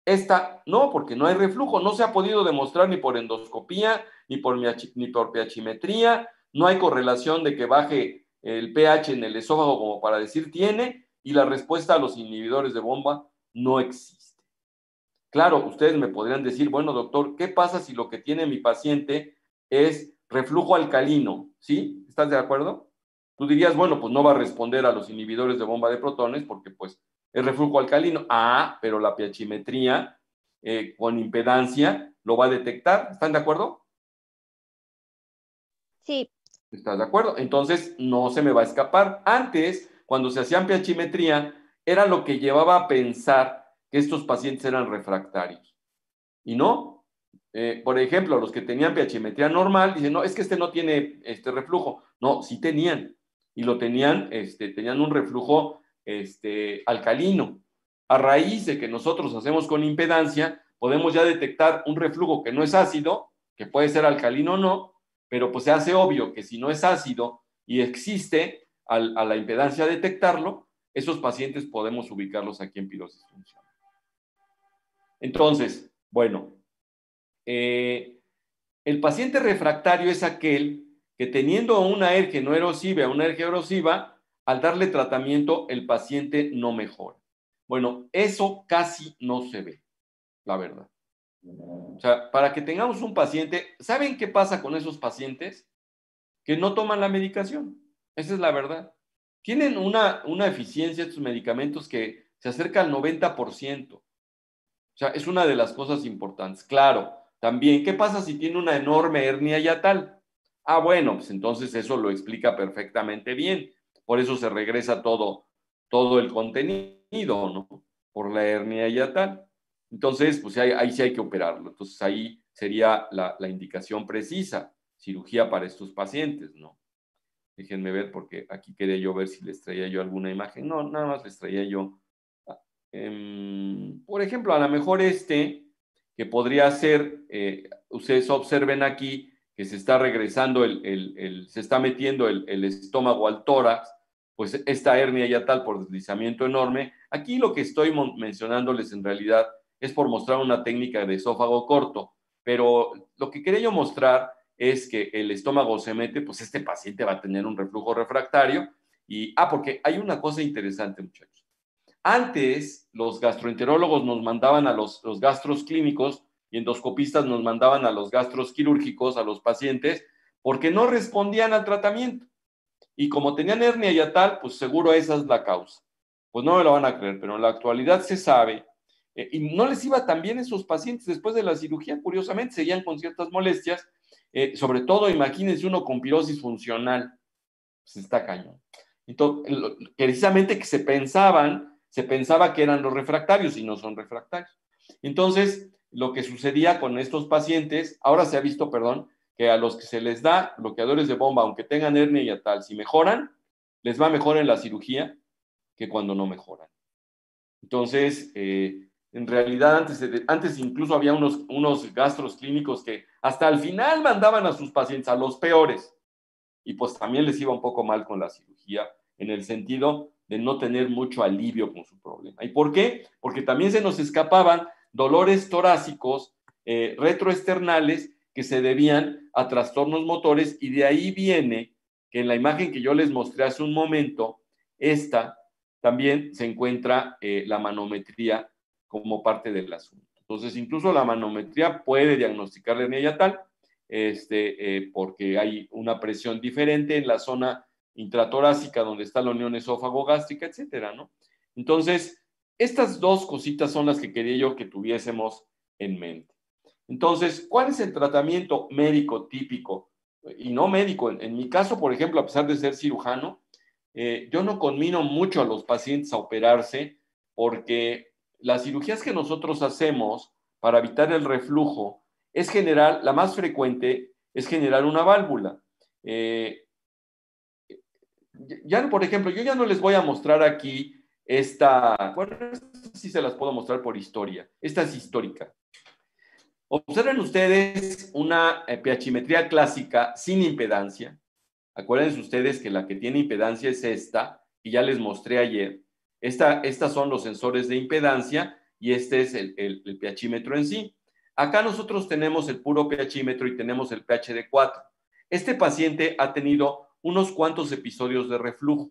Esta no, porque no hay reflujo. No se ha podido demostrar ni por endoscopía, ni por pHimetría. No hay correlación de que baje el pH en el esófago como para decir tiene, y la respuesta a los inhibidores de bomba no existe. Claro, ustedes me podrían decir, bueno, doctor, ¿qué pasa si lo que tiene mi paciente es reflujo alcalino? ¿Sí? ¿Estás de acuerdo? Tú dirías, bueno, pues no va a responder a los inhibidores de bomba de protones porque pues es reflujo alcalino. Ah, pero la pHimetría con impedancia lo va a detectar. ¿Están de acuerdo? Sí. ¿Estás de acuerdo? Entonces no se me va a escapar. Antes, cuando se hacían pHimetría, era lo que llevaba a pensar que estos pacientes eran refractarios. Y no. Por ejemplo, los que tenían pHimetría normal dicen, no, es que este no tiene reflujo. No, sí tenían. Y lo tenían, tenían un reflujo alcalino. A raíz de que nosotros hacemos con impedancia, podemos ya detectar un reflujo que no es ácido, que puede ser alcalino o no, pero pues se hace obvio que si no es ácido y existe a la impedancia detectarlo, esos pacientes podemos ubicarlos aquí en pirosis funcional. Entonces, bueno, el paciente refractario es aquel que teniendo una ERG no erosiva a una ERG erosiva, al darle tratamiento el paciente no mejora. Bueno, eso casi no se ve, la verdad. O sea, para que tengamos un paciente, ¿saben qué pasa con esos pacientes? Que no toman la medicación. Esa es la verdad. Tienen una eficiencia de estos medicamentos que se acerca al 90%. O sea, es una de las cosas importantes. Claro, también, ¿qué pasa si tiene una enorme hernia hiatal? Ah, bueno, pues entonces eso lo explica perfectamente bien. Por eso se regresa todo el contenido, ¿no? Por la hernia hiatal. Entonces, pues ahí sí hay que operarlo. Entonces ahí sería la indicación precisa, cirugía para estos pacientes, ¿no? Déjenme ver porque aquí quería yo ver si les traía yo alguna imagen. No, nada más les traía yo. Por ejemplo, a lo mejor que podría ser, ustedes observen aquí que se está regresando, se está metiendo el estómago al tórax, pues esta hernia hiatal por deslizamiento enorme. Aquí lo que estoy mencionándoles en realidad es por mostrar una técnica de esófago corto, pero lo que quería yo mostrar es que el estómago se mete, pues este paciente va a tener un reflujo refractario porque hay una cosa interesante, muchachos. Antes, los gastroenterólogos nos mandaban a los gastros clínicos y endoscopistas nos mandaban a los gastros quirúrgicos, a los pacientes, porque no respondían al tratamiento. Y como tenían hernia hiatal, pues seguro esa es la causa. Pues no me lo van a creer, pero en la actualidad se sabe, y no les iba tan bien a esos pacientes después de la cirugía, curiosamente, seguían con ciertas molestias, sobre todo, imagínense uno con pirosis funcional, pues está cañón. Entonces, precisamente que se pensaba que eran los refractarios y no son refractarios. Entonces, lo que sucedía con estos pacientes, ahora se ha visto, perdón, que a los que se les da bloqueadores de bomba, aunque tengan hernia hiatal, si mejoran, les va mejor en la cirugía que cuando no mejoran. Entonces, en realidad, antes incluso había unos gastros clínicos que hasta al final mandaban a sus pacientes, a los peores, y pues también les iba un poco mal con la cirugía, en el sentido de no tener mucho alivio con su problema. ¿Y por qué? Porque también se nos escapaban dolores torácicos retroesternales que se debían a trastornos motores, y de ahí viene que en la imagen que yo les mostré hace un momento, esta también se encuentra la manometría como parte del asunto. Entonces, incluso la manometría puede diagnosticar la hernia hiatal, porque hay una presión diferente en la zona intratorácica donde está la unión esófago-gástrica, etcétera, ¿no? Entonces, estas dos cositas son las que quería yo que tuviésemos en mente. Entonces, ¿cuál es el tratamiento médico típico? Y no médico. En mi caso, por ejemplo, a pesar de ser cirujano, yo no conmino mucho a los pacientes a operarse, porque las cirugías que nosotros hacemos para evitar el reflujo es generar, la más frecuente es generar una válvula. Ya, por ejemplo, yo ya no les voy a mostrar aquí esta, bueno, sí se las puedo mostrar por historia. Esta es histórica. Observen ustedes una pH-metría clásica sin impedancia. Acuérdense ustedes que la que tiene impedancia es esta, que ya les mostré ayer. Estas son los sensores de impedancia y este es el pHímetro en sí. Acá nosotros tenemos el puro pHímetro y tenemos el pH de 4. Este paciente ha tenido unos cuantos episodios de reflujo.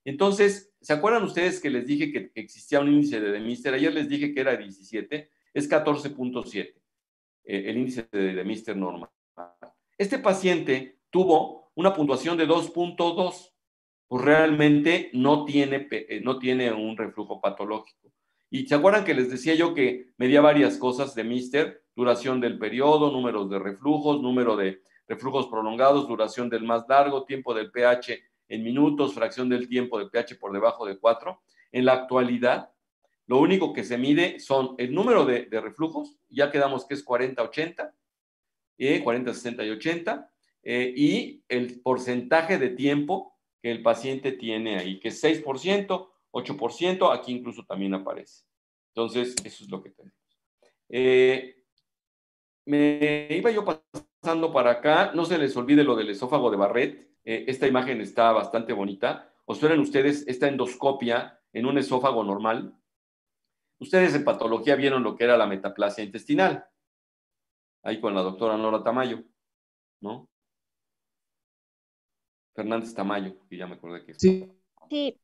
Entonces, ¿se acuerdan ustedes que les dije que existía un índice de Demister? Ayer les dije que era 17, es 14.7, el índice de Demister normal. Este paciente tuvo una puntuación de 2.2, pues realmente no tiene un reflujo patológico. Y ¿se acuerdan que les decía yo que medía varias cosas de Demister? Duración del periodo, números de reflujos, número de reflujos prolongados, duración del más largo, tiempo del pH en minutos, fracción del tiempo del pH por debajo de 4. En la actualidad, lo único que se mide son el número de reflujos, ya quedamos que es 40-80, 40, 60 y 80, y el porcentaje de tiempo que el paciente tiene ahí, que es 6%, 8%, aquí incluso también aparece. Entonces, eso es lo que tenemos. Me iba yo pasando para acá, no se les olvide lo del esófago de Barrett. Esta imagen está bastante bonita. Observen ustedes esta endoscopia en un esófago normal. Ustedes en patología vieron lo que era la metaplasia intestinal, ahí con la doctora Nora Tamayo, ¿no? Fernández Tamayo, que ya me acordé que es. Sí.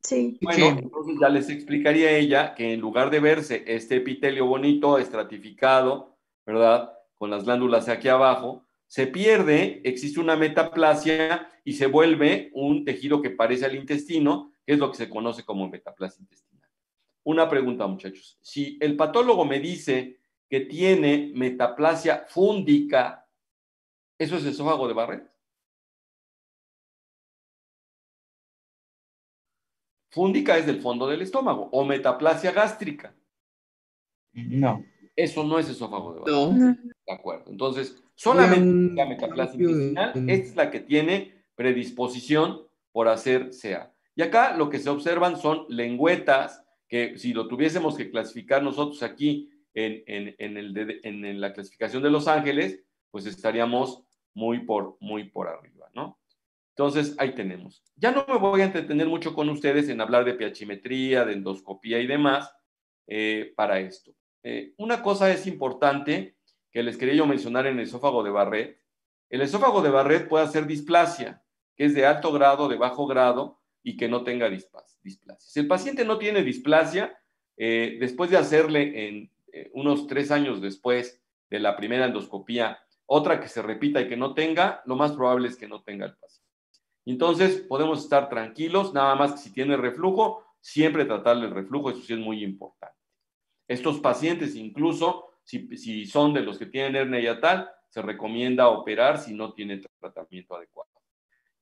Sí. Bueno, entonces ya les explicaría ella que en lugar de verse este epitelio bonito, estratificado, ¿verdad? Con las glándulas aquí abajo, se pierde, existe una metaplasia y se vuelve un tejido que parece al intestino, que es lo que se conoce como metaplasia intestinal. Una pregunta, muchachos. Si el patólogo me dice que tiene metaplasia fúndica, ¿eso es esófago de Barrett? Fúndica es del fondo del estómago, o metaplasia gástrica. No. Eso no es esófago de Barrett. No. De acuerdo. Entonces, solamente la metaplasia cambio intestinal, esta es la que tiene predisposición por hacer CA. Y acá lo que se observan son lengüetas, que si lo tuviésemos que clasificar nosotros aquí en la clasificación de Los Ángeles, pues estaríamos muy por arriba, ¿no? Entonces, ahí tenemos. Ya no me voy a entretener mucho con ustedes en hablar de pHimetría, de endoscopía y demás para esto. Una cosa es importante que les quería yo mencionar en el esófago de Barrett. El esófago de Barrett puede hacer displasia, que es de alto grado, de bajo grado, y que no tenga displasia. Si el paciente no tiene displasia, después de hacerle unos 3 años después de la primera endoscopía, otra que se repita y que no tenga, lo más probable es que no tenga el paciente. Entonces, podemos estar tranquilos, nada más que si tiene reflujo, siempre tratarle el reflujo, eso sí es muy importante. Estos pacientes, incluso, si son de los que tienen hernia hiatal, se recomienda operar si no tienen tratamiento adecuado.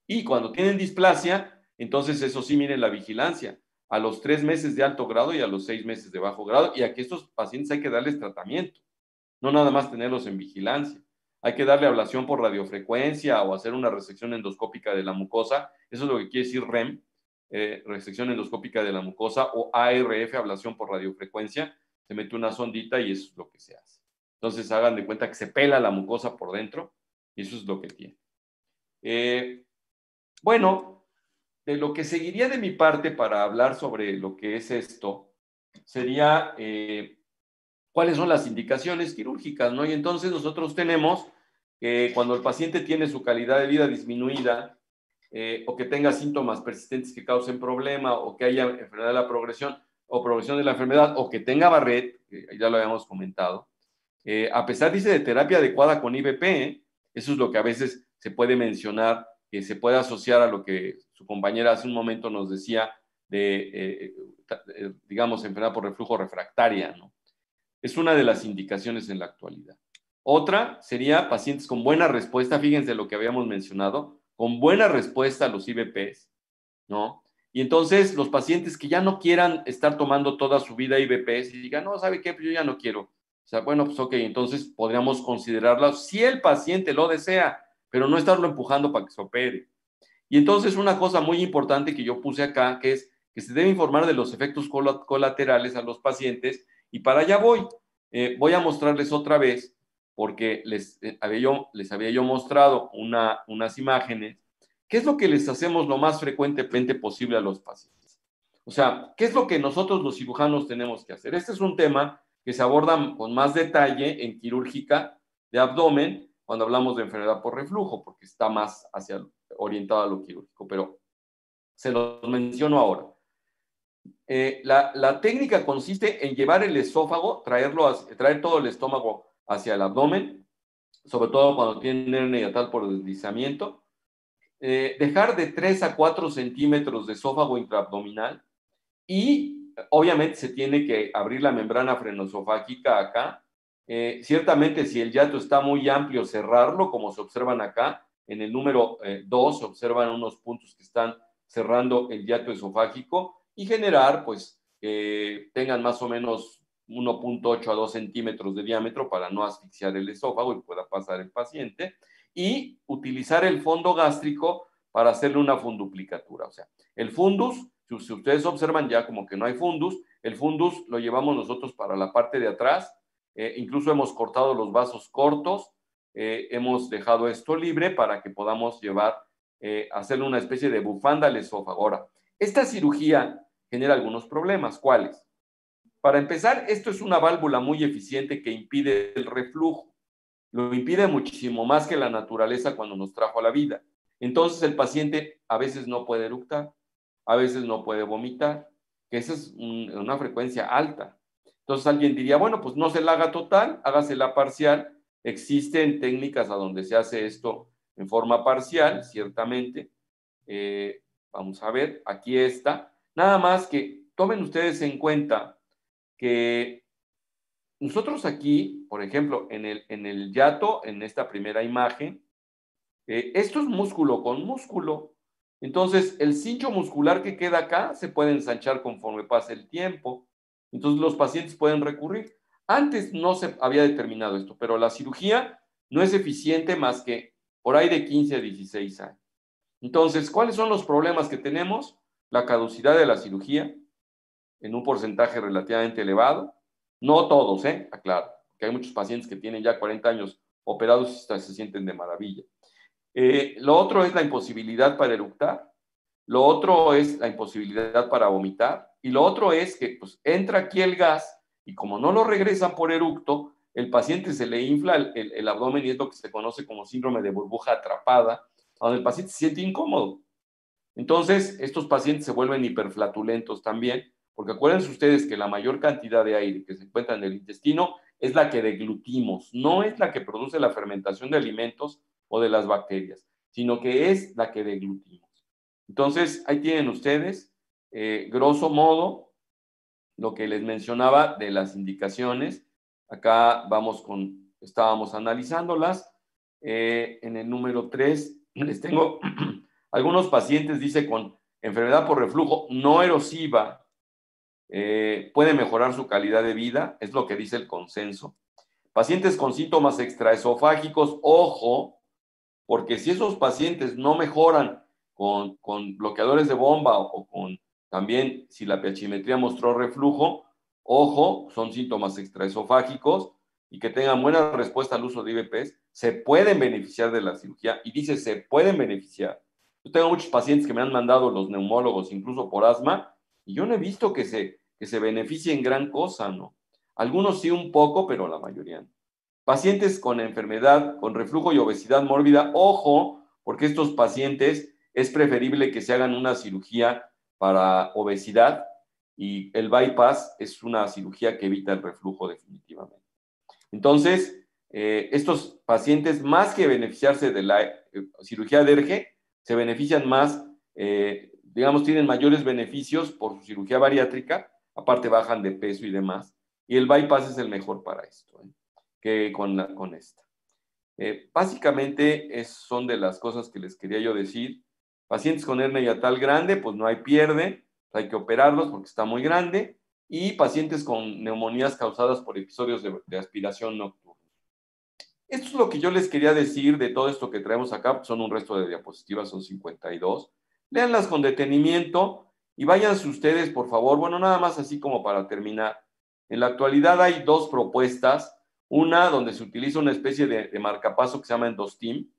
Y cuando tienen displasia, entonces eso sí, miren la vigilancia. a los 3 meses de alto grado y a los 6 meses de bajo grado, y a que estos pacientes hay que darles tratamiento, no nada más tenerlos en vigilancia. Hay que darle ablación por radiofrecuencia o hacer una resección endoscópica de la mucosa. Eso es lo que quiere decir REM, resección endoscópica de la mucosa, o ARF, ablación por radiofrecuencia. Se mete una sondita y eso es lo que se hace. Entonces hagan de cuenta que se pela la mucosa por dentro y eso es lo que tiene. Bueno, de lo que seguiría de mi parte para hablar sobre lo que es esto sería cuáles son las indicaciones quirúrgicas, ¿no? Y entonces nosotros tenemos que cuando el paciente tiene su calidad de vida disminuida o que tenga síntomas persistentes que causen problema o que haya enfermedad de la progresión o progresión de la enfermedad o que tenga Barrett, que ya lo habíamos comentado, a pesar, dice, de terapia adecuada con IVP, eso es lo que a veces se puede mencionar, que se puede asociar a lo que su compañera hace un momento nos decía de, digamos, enfermedad por reflujo refractaria, ¿no? Es una de las indicaciones en la actualidad. Otra sería pacientes con buena respuesta, fíjense lo que habíamos mencionado, con buena respuesta a los IVPs, ¿no? Y entonces los pacientes que ya no quieran estar tomando toda su vida IVPs y digan, no, ¿sabe qué? Pues yo ya no quiero. O sea, bueno, pues ok, entonces podríamos considerarlo si el paciente lo desea, pero no estarlo empujando para que se opere. Y entonces una cosa muy importante que yo puse acá, que es que se debe informar de los efectos colaterales a los pacientes, y para allá voy. Voy a mostrarles otra vez, porque les había yo mostrado unas imágenes. ¿Qué es lo que les hacemos lo más frecuentemente posible a los pacientes? O sea, ¿qué es lo que nosotros los cirujanos tenemos que hacer? Este es un tema que se aborda con más detalle en quirúrgica de abdomen cuando hablamos de enfermedad por reflujo, porque está más orientado a lo quirúrgico, pero se los menciono ahora. La técnica consiste en llevar el esófago, traer todo el estómago hacia el abdomen, sobre todo cuando tienen hernia hiatal por deslizamiento, dejar de 3 a 4 centímetros de esófago intraabdominal y obviamente se tiene que abrir la membrana frenoesofágica acá. Ciertamente si el hiato está muy amplio, cerrarlo, como se observan acá. En el número 2 se observan unos puntos que están cerrando el hiato esofágico y generar, pues, que tengan más o menos 1.8 a 2 centímetros de diámetro para no asfixiar el esófago y pueda pasar el paciente. Y utilizar el fondo gástrico para hacerle una funduplicatura. O sea, el fundus, si ustedes observan ya como que no hay fundus, el fundus lo llevamos nosotros para la parte de atrás, incluso hemos cortado los vasos cortos, hemos dejado esto libre para que podamos hacerle una especie de bufanda al esófago. Ahora, esta cirugía genera algunos problemas. ¿Cuáles? Para empezar, esto es una válvula muy eficiente que impide el reflujo. Lo impide muchísimo más que la naturaleza cuando nos trajo a la vida. Entonces el paciente a veces no puede eructar, a veces no puede vomitar, que esa es una frecuencia alta. Entonces alguien diría, bueno, pues no se la haga total, hágasela parcial. Existen técnicas a donde se hace esto en forma parcial, ciertamente. Vamos a ver, aquí está. Nada más que tomen ustedes en cuenta que nosotros aquí, por ejemplo, en el hiato, en esta primera imagen, esto es músculo con músculo. Entonces, el cincho muscular que queda acá se puede ensanchar conforme pasa el tiempo. Entonces, los pacientes pueden recurrir. Antes no se había determinado esto, pero la cirugía no es eficiente más que por ahí de 15 a 16 años. Entonces, ¿cuáles son los problemas que tenemos? La caducidad de la cirugía en un porcentaje relativamente elevado. No todos, aclaro, que hay muchos pacientes que tienen ya 40 años operados y se sienten de maravilla. Lo otro es la imposibilidad para eructar, lo otro es la imposibilidad para vomitar, y lo otro es que pues, entra aquí el gas y como no lo regresan por eructo, el paciente se le infla el abdomen y es lo que se conoce como síndrome de burbuja atrapada, donde el paciente se siente incómodo. Entonces, estos pacientes se vuelven hiperflatulentos también, porque acuérdense ustedes que la mayor cantidad de aire que se encuentra en el intestino es la que deglutimos, no es la que produce la fermentación de alimentos o de las bacterias, sino que es la que deglutimos. Entonces, ahí tienen ustedes, grosso modo, lo que les mencionaba de las indicaciones. Acá estábamos analizándolas. En el número 3 les tengo algunos pacientes, dice, con enfermedad por reflujo no erosiva puede mejorar su calidad de vida, es lo que dice el consenso. Pacientes con síntomas extraesofágicos, ojo, porque si esos pacientes no mejoran con bloqueadores de bomba o con también si la pH-metría mostró reflujo, ojo, son síntomas extraesofágicos y que tengan buena respuesta al uso de IVPs, se pueden beneficiar de la cirugía y dice se pueden beneficiar. Yo tengo muchos pacientes que me han mandado los neumólogos incluso por asma y yo no he visto que se beneficien gran cosa, ¿no? Algunos sí un poco, pero la mayoría no. Pacientes con enfermedad, con reflujo y obesidad mórbida, ojo, porque estos pacientes es preferible que se hagan una cirugía para obesidad y el bypass es una cirugía que evita el reflujo definitivamente. Entonces, estos pacientes, más que beneficiarse de la cirugía de ERGE, se benefician más, digamos, tienen mayores beneficios por su cirugía bariátrica, aparte bajan de peso y demás, y el bypass es el mejor para esto, que con esta. Básicamente, son de las cosas que les quería yo decir. Pacientes con hernia hiatal grande, pues no hay pierde, hay que operarlos porque está muy grande, y pacientes con neumonías causadas por episodios de aspiración nocturna. Esto es lo que yo les quería decir de todo esto que traemos acá, son un resto de diapositivas, son 52. Léanlas con detenimiento y váyanse ustedes, por favor, bueno, nada más así como para terminar. En la actualidad hay dos propuestas, una donde se utiliza una especie de marcapaso que se llama Endostim.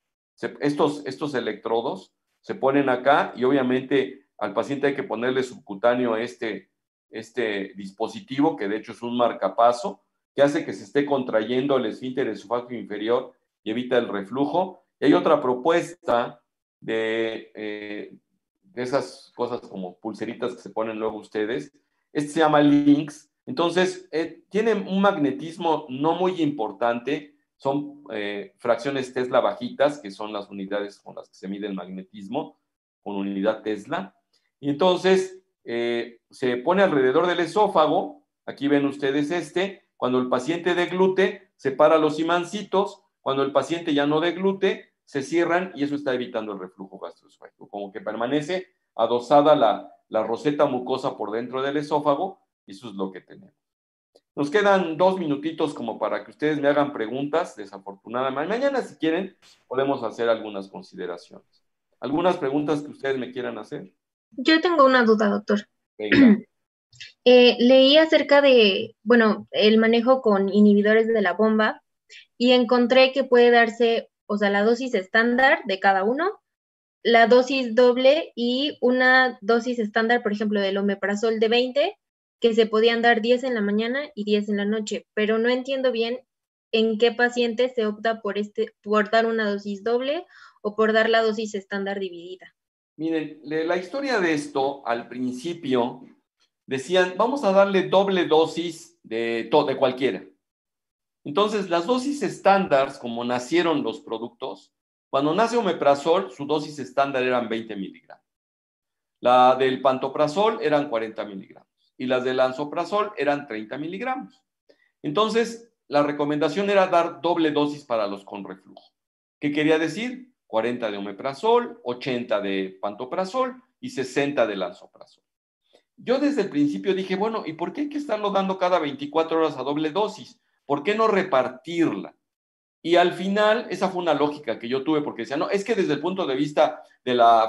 Estos electrodos se ponen acá y obviamente al paciente hay que ponerle subcutáneo este dispositivo, que de hecho es un marcapaso, que hace que se esté contrayendo el esfínter esofágico inferior y evita el reflujo. Y hay otra propuesta de esas cosas como pulseritas que se ponen luego ustedes. Este se llama Lynx. Entonces, tiene un magnetismo no muy importante. Son fracciones Tesla bajitas, que son las unidades con las que se mide el magnetismo, con unidad Tesla. Y entonces, se pone alrededor del esófago. Aquí ven ustedes cuando el paciente deglute, separa los imancitos. Cuando el paciente ya no deglute, se cierran y eso está evitando el reflujo gastroesofágico. Como que permanece adosada la roseta mucosa por dentro del esófago y eso es lo que tenemos. Nos quedan 2 minutitos como para que ustedes me hagan preguntas, desafortunadamente. Mañana, si quieren, podemos hacer algunas consideraciones. ¿Algunas preguntas que ustedes me quieran hacer? Yo tengo una duda, doctor. Venga. Leí acerca de, bueno, el manejo con inhibidores de la bomba y encontré que puede darse, o sea, la dosis estándar de cada uno, la dosis doble y una dosis estándar, por ejemplo, del omeprazol de 20, que se podían dar 10 en la mañana y 10 en la noche, pero no entiendo bien en qué paciente se opta por dar una dosis doble o por dar la dosis estándar dividida. Miren, la historia de esto, al principio, decían, vamos a darle doble dosis de cualquiera. Entonces, las dosis estándar, como nacieron los productos, cuando nace omeprazol, su dosis estándar eran 20 miligramos. La del pantoprazol eran 40 miligramos. Y las del lansoprazol eran 30 miligramos. Entonces, la recomendación era dar doble dosis para los con reflujo. ¿Qué quería decir? 40 de omeprazol, 80 de pantoprazol y 60 de lansoprazol. Yo desde el principio dije, bueno, ¿y por qué hay que estarlo dando cada 24 horas a doble dosis? ¿Por qué no repartirla? Y al final, esa fue una lógica que yo tuve, porque decía, no, es que desde el punto de vista de la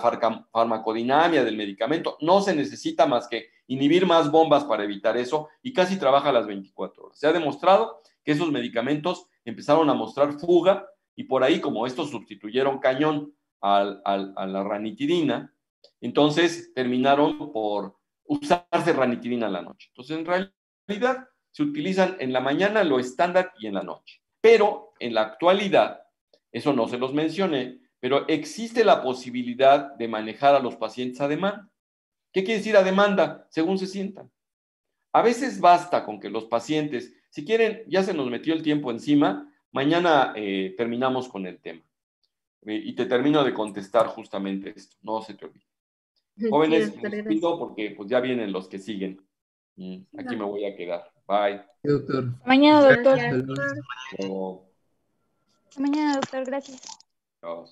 farmacodinamia del medicamento, no se necesita más que inhibir más bombas para evitar eso, y casi trabaja a las 24 horas. Se ha demostrado que esos medicamentos empezaron a mostrar fuga, y por ahí, como estos sustituyeron cañón a la ranitidina, entonces terminaron por usarse ranitidina en la noche. Entonces, en realidad, se utilizan en la mañana lo estándar y en la noche. Pero en la actualidad, eso no se los mencioné, pero existe la posibilidad de manejar a los pacientes a demanda. ¿Qué quiere decir a demanda? Según se sientan. A veces basta con que los pacientes, si quieren, ya se nos metió el tiempo encima, mañana terminamos con el tema. Y te termino de contestar justamente esto, no se te olvide. Jóvenes, Sí, les pido porque pues, ya vienen los que siguen. Aquí me voy a quedar. Bye. Sí, doctor. Mañana, doctor. Luego. Hasta mañana, doctor. Gracias. Chao.